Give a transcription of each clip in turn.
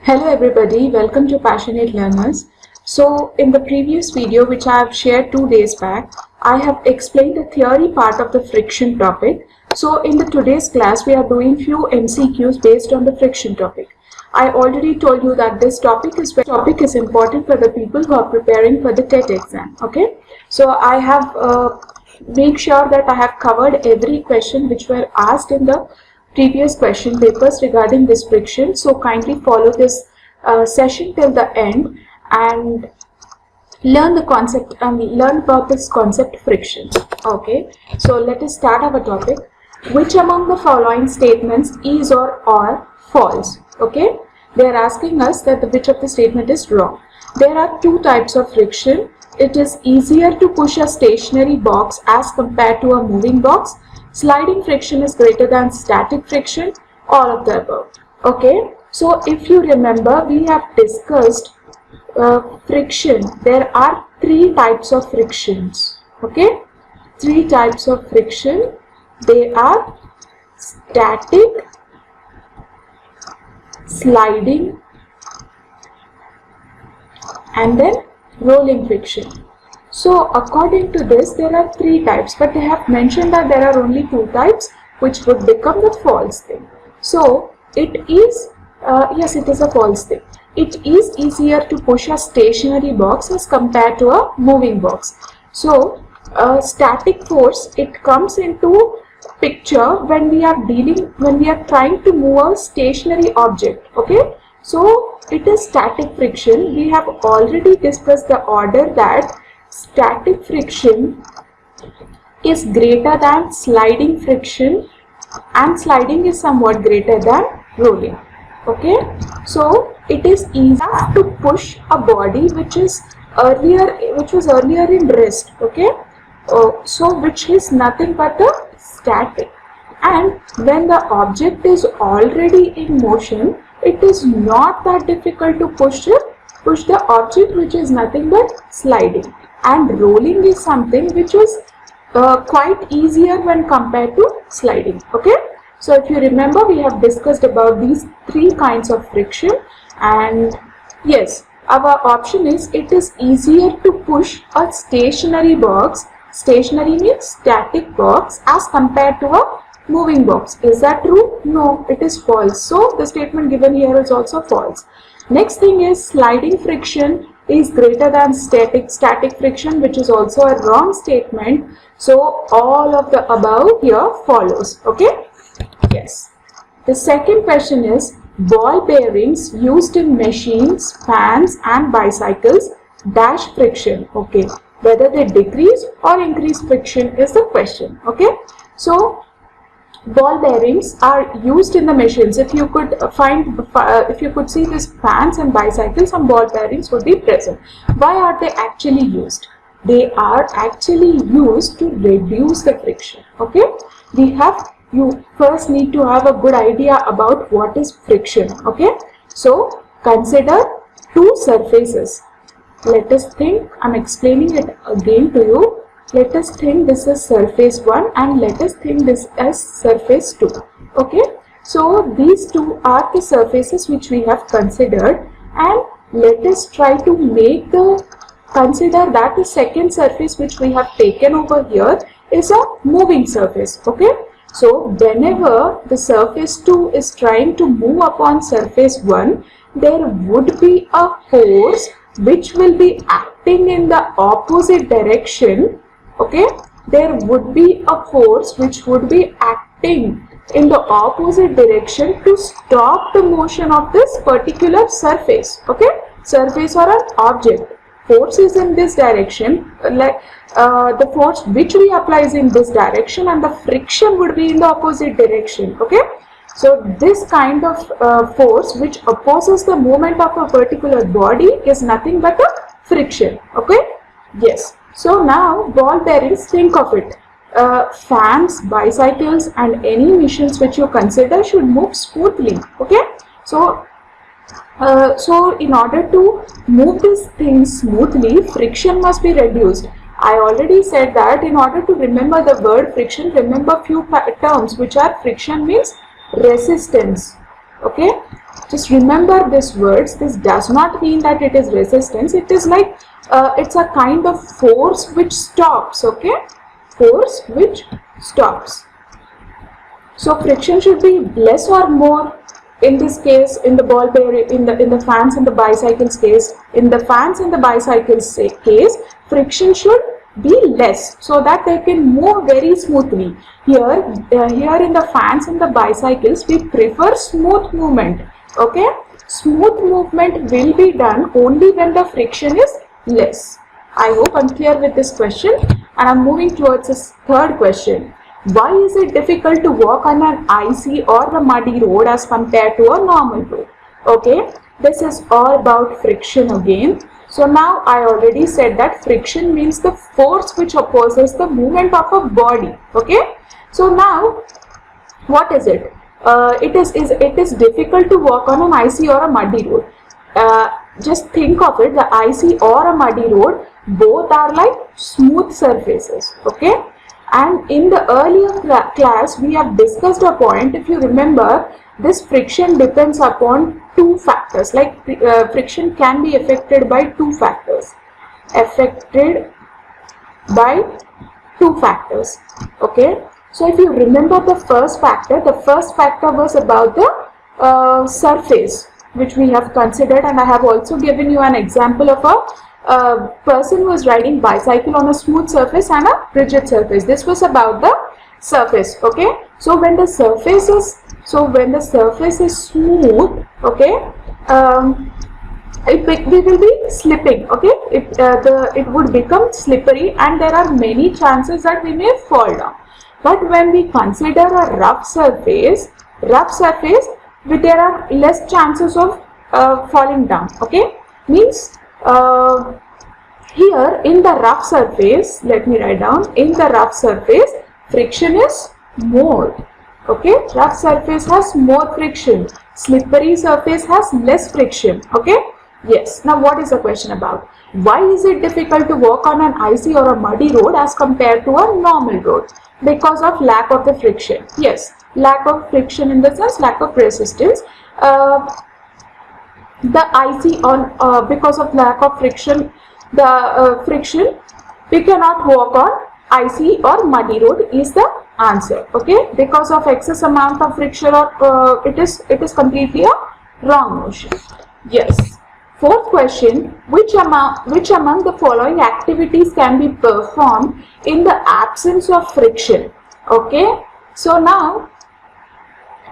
Hello everybody, welcome to Passionate Learners. So in the previous video which I have shared 2 days back, I have explained the theory part of the friction topic. So in the today's class we are doing few MCQs based on the friction topic. I already told you that this topic is important for the people who are preparing for the TET exam. Okay, so I have make sure that I have covered every question which were asked in the previous question papers regarding this friction. So kindly follow this session till the end and learn the concept and learn about this concept friction. Okay, so let us start our topic. Which among the following statements is or are false? Okay, they are asking us that which of the statement is wrong. There are two types of friction. It is easier to push a stationary box as compared to a moving box. Sliding friction is greater than static friction, all of the above. Okay, so if you remember, we have discussed friction. There are three types of frictions. Okay, three types of friction. They are static, sliding, and then rolling friction. So according to this, there are three types, but they have mentioned that there are only two types, which would become the false thing. So it is, yes, it is a false thing. It is easier to push a stationary box as compared to a moving box. So static force, it comes into picture when we are trying to move a stationary object. Okay, so it is static friction. We have already discussed the order that static friction is greater than sliding friction and sliding is somewhat greater than rolling. Okay, so it is easier to push a body which was earlier in rest. Okay, so which is nothing but a static, and when the object is already in motion, it is not that difficult to push the object which is nothing but sliding. And rolling is something which is quite easier when compared to sliding. Okay, so if you remember, we have discussed about these three kinds of friction, and yes, our option is it is easier to push a stationary box. Stationary means static box as compared to a moving box. Is that true? No, it is false. So the statement given here is also false. Next thing is sliding friction is greater than static friction, which is also a wrong statement. So all of the above here follows. Okay, yes. The second question is ball bearings used in machines, fans and bicycles dash friction. Okay, whether they decrease or increase friction is the question. Okay, so ball bearings are used in the machines. If you could see these fans and bicycles, some ball bearings would be present. Why are they actually used? They are actually used to reduce the friction. Okay, you first need to have a good idea about what is friction. Okay, so consider two surfaces. Let us think, I'm explaining it again to you. Let us think this is surface 1 and let us think this as surface 2. Okay, so these two are the surfaces which we have considered, and let us try to consider that the second surface which we have taken over here is a moving surface. Okay, so whenever the surface 2 is trying to move upon surface 1, there would be a force which will be acting in the opposite direction. Okay, there would be a force which would be acting in the opposite direction to stop the motion of this particular surface. Okay, surface or an object. Force is in this direction, like the force which we apply is in this direction, and the friction would be in the opposite direction. Okay, so this kind of force which opposes the movement of a particular body is nothing but a friction. Okay, yes. So now ball bearings, think of it. Fans, bicycles and any machines which you consider should move smoothly. Okay, so in order to move this thing smoothly, friction must be reduced. I already said that in order to remember the word friction, remember few terms which are friction means resistance. Okay, Just remember these words. This does not mean that it is resistance. It is like it's a kind of force which stops. Okay, force which stops. So friction should be less or more. In this case, in the ball bearing, in the fans and the bicycles case, in the fans and the bicycles case, friction should be less so that they can move very smoothly. Here in the fans and the bicycles, we prefer smooth movement. Okay, smooth movement will be done only when the friction is less. I hope I'm clear with this question, and I'm moving towards this third question. Why is it difficult to walk on an icy or a muddy road as compared to a normal road? Okay, this is all about friction again. So now I already said that friction means the force which opposes the movement of a body. Okay, so now what is it? It is difficult to walk on an icy or a muddy road. Just think of it, the icy or a muddy road, both are like smooth surfaces. Okay. And in the earlier class, we have discussed a point. If you remember, this friction depends upon two factors. Like friction can be affected by two factors. Okay. So if you remember the first factor was about the surface which we have considered, and I have also given you an example of a person who is riding bicycle on a smooth surface and a rigid surface. This was about the surface. Okay, so when the surface is smooth, okay, we will be slipping. Okay, it would become slippery, and there are many chances that we may fall down. But when we consider a rough surface, there are less chances of falling down. Okay, means here in the rough surface, let me write down, in the rough surface, friction is more. Okay, rough surface has more friction, slippery surface has less friction. Okay, yes. Now what is the question about? Why is it difficult to walk on an icy or a muddy road as compared to a normal road? Because of lack of the friction. Yes, lack of friction in the sense lack of resistance. The icy on because of lack of friction, we cannot walk on icy or muddy road is the answer. Okay, because of excess amount of friction, or it is completely a wrong notion. Yes. Fourth question, which among the following activities can be performed in the absence of friction? Okay, so now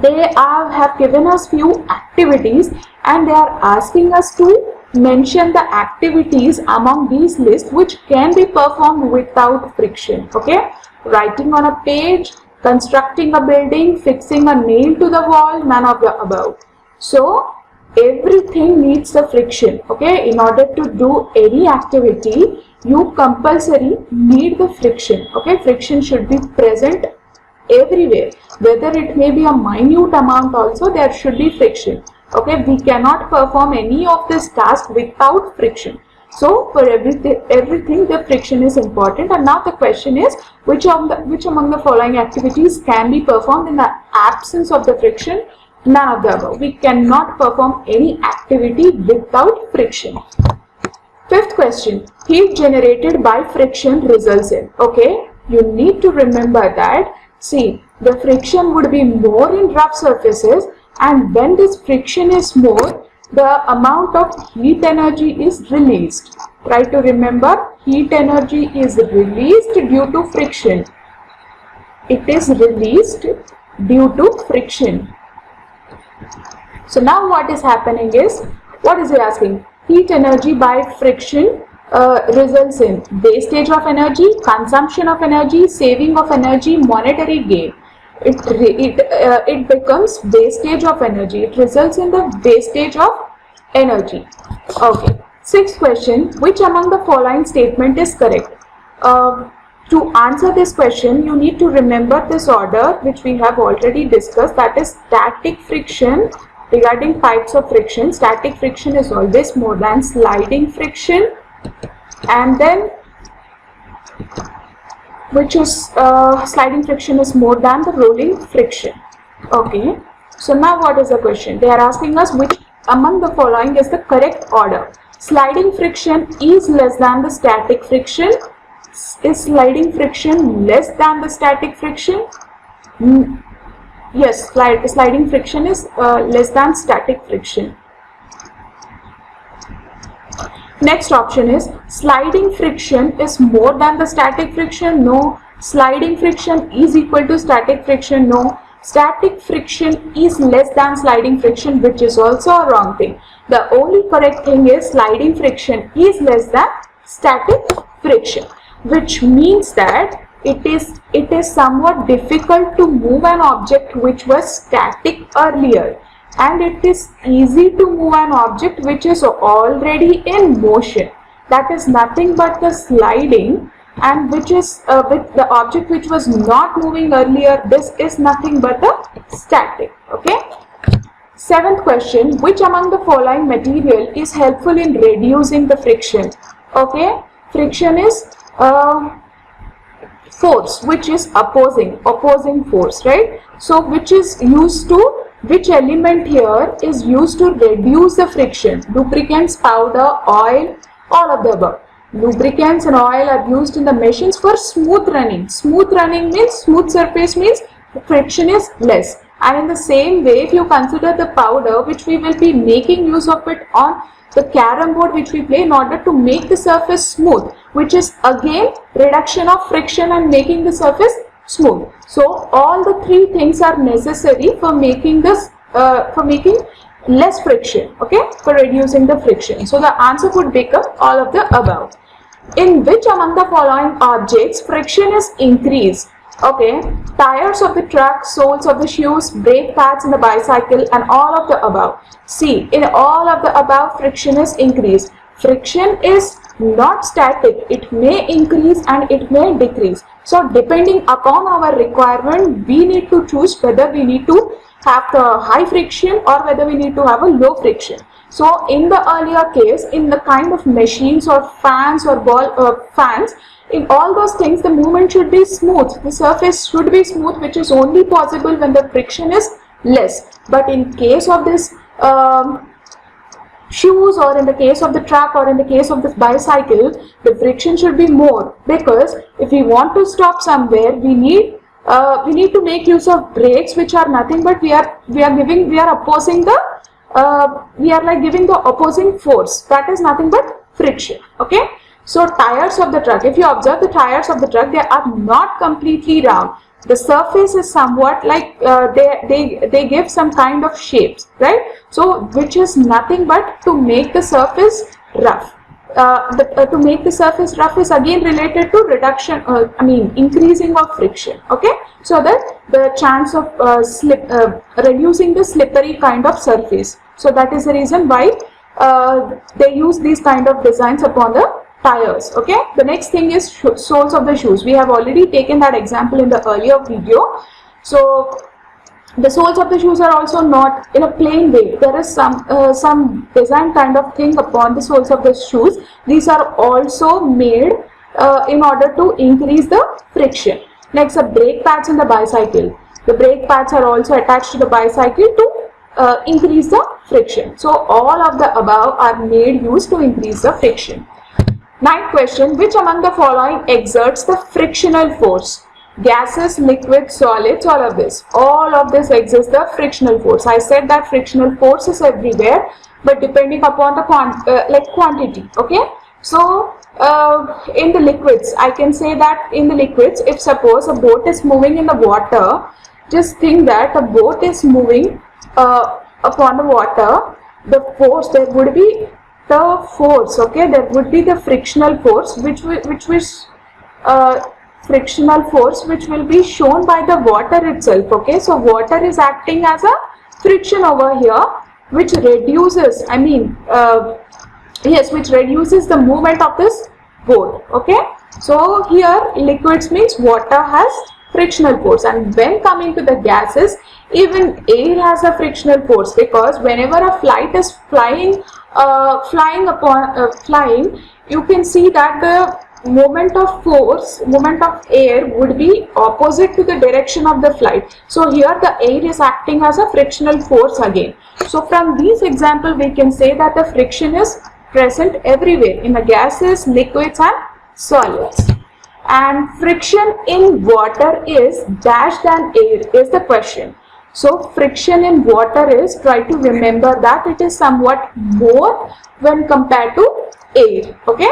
they have given us few activities, and they are asking us to mention the activities among these lists which can be performed without friction. Okay, writing on a page, constructing a building, fixing a nail to the wall, none of the above. So everything needs the friction. Okay, in order to do any activity, you compulsory need the friction. Okay, friction should be present everywhere, whether it may be a minute amount also, there should be friction. Okay, we cannot perform any of this task without friction. So for everything the friction is important. And now the question is, which among the following activities can be performed in the absence of the friction? None of the above. We cannot perform any activity without friction. Fifth question, heat generated by friction results in. Okay, you need to remember that. See, the friction would be more in rough surfaces, and when this friction is more, the amount of heat energy is released. Try to remember, heat energy is released due to friction. It is released due to friction. So now what is happening is, what is he asking? Heat energy by friction results in wastage of energy, consumption of energy, saving of energy, monetary gain. It becomes wastage of energy. It results in the wastage of energy. Okay. Sixth question, which among the following statement is correct? To answer this question, you need to remember this order which we have already discussed, that is static friction. Regarding types of friction, static friction is always more than sliding friction, and then which is sliding friction is more than the rolling friction. Okay, So now what is the question? They are asking us which among the following is the correct order. Sliding friction is less than the static friction. Is sliding friction less than the static friction? Yes, sliding friction is less than static friction. Next option is sliding friction is more than the static friction. No. Sliding friction is equal to static friction. No. Static friction is less than sliding friction, which is also a wrong thing. The only correct thing is sliding friction is less than static friction, which means that it is somewhat difficult to move an object which was static earlier, and it is easy to move an object which is already in motion. That is nothing but the sliding, and which is with the object which was not moving earlier, this is nothing but the static. Okay. Seventh question, which among the following material is helpful in reducing the friction? Okay, friction is force which is opposing force, right? So which element here is used to reduce the friction? Lubricants, powder, oil, all of the above. Lubricants and oil are used in the machines for smooth running. Smooth running means, smooth surface means friction is less. And in the same way, if you consider the powder, which we will be making use of it on the carom board which we play in order to make the surface smooth, which is again reduction of friction and making the surface smooth. So all the three things are necessary for making this less friction, okay, for reducing the friction. So the answer would become all of the above. In which among the following objects friction is increased? Okay, tires of the truck, soles of the shoes, brake pads in the bicycle, and all of the above. See, in all of the above, friction is increased. Friction is not static. It may increase and it may decrease. So depending upon our requirement, we need to choose whether we need to have the high friction or whether we need to have a low friction. So in the earlier case, in the kind of machines or fans or fans, in all those things, the movement should be smooth. The surface should be smooth, which is only possible when the friction is less. But in case of this shoes, or in the case of the truck, or in the case of the bicycle, the friction should be more, because if we want to stop somewhere, we need to make use of brakes, which are nothing but we are giving the opposing force. That is nothing but friction. Okay. So tires of the truck, if you observe the tires of the truck, they are not completely round. The surface is somewhat like they give some kind of shapes, right? So which is nothing but to make the surface rough. To make the surface rough is again related to reduction, increasing of friction. Okay, so that the chance of reducing the slippery kind of surface. So that is the reason why they use these kind of designs upon the tires. Okay, the next thing is soles of the shoes. We have already taken that example in the earlier video. So the soles of the shoes are also not in a plain way. There is some design kind of thing upon the soles of the shoes. These are also made in order to increase the friction. Next, the brake pads in the bicycle. The brake pads are also attached to the bicycle to increase the friction. So all of the above are made use to increase the friction. Ninth question, which among the following exerts the frictional force? Gases, liquids, solids, all of this. All of this exerts the frictional force. I said that frictional force is everywhere, but depending upon the quantity. Okay. So in the liquids, I can say that in the liquids, if suppose a boat is moving in the water, just think that a boat is moving upon the water. The force, there would be the force, okay, there would be the frictional force, which will be shown by the water itself. Okay, so water is acting as a friction over here, which reduces, which reduces the movement of this boat. Okay, so here liquids means water has frictional force, and when coming to the gases, even air has a frictional force, because whenever a flight is flying, you can see that moment of force, moment of air would be opposite to the direction of the flight. So here the air is acting as a frictional force again. So from these example we can say that the friction is present everywhere in the gases, liquids and solids. And friction in water is dash than air is the question. So friction in water is, try to remember that it is somewhat more when compared to air. Okay.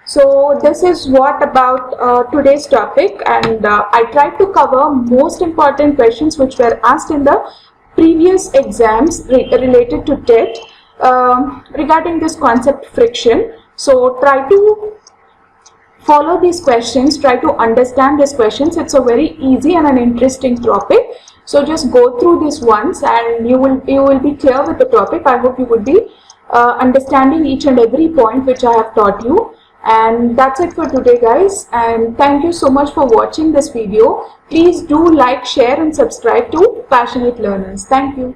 So this is what about today's topic, and I tried to cover most important questions which were asked in the previous exams related to TET regarding this concept friction. So try to follow these questions, try to understand these questions. It's a very easy and an interesting topic. So just go through this once and you will be clear with the topic. I hope you would be understanding each and every point which I have taught you. And that's it for today, guys, and thank you so much for watching this video. Please do like, share and subscribe to Passionate Learners. Thank you.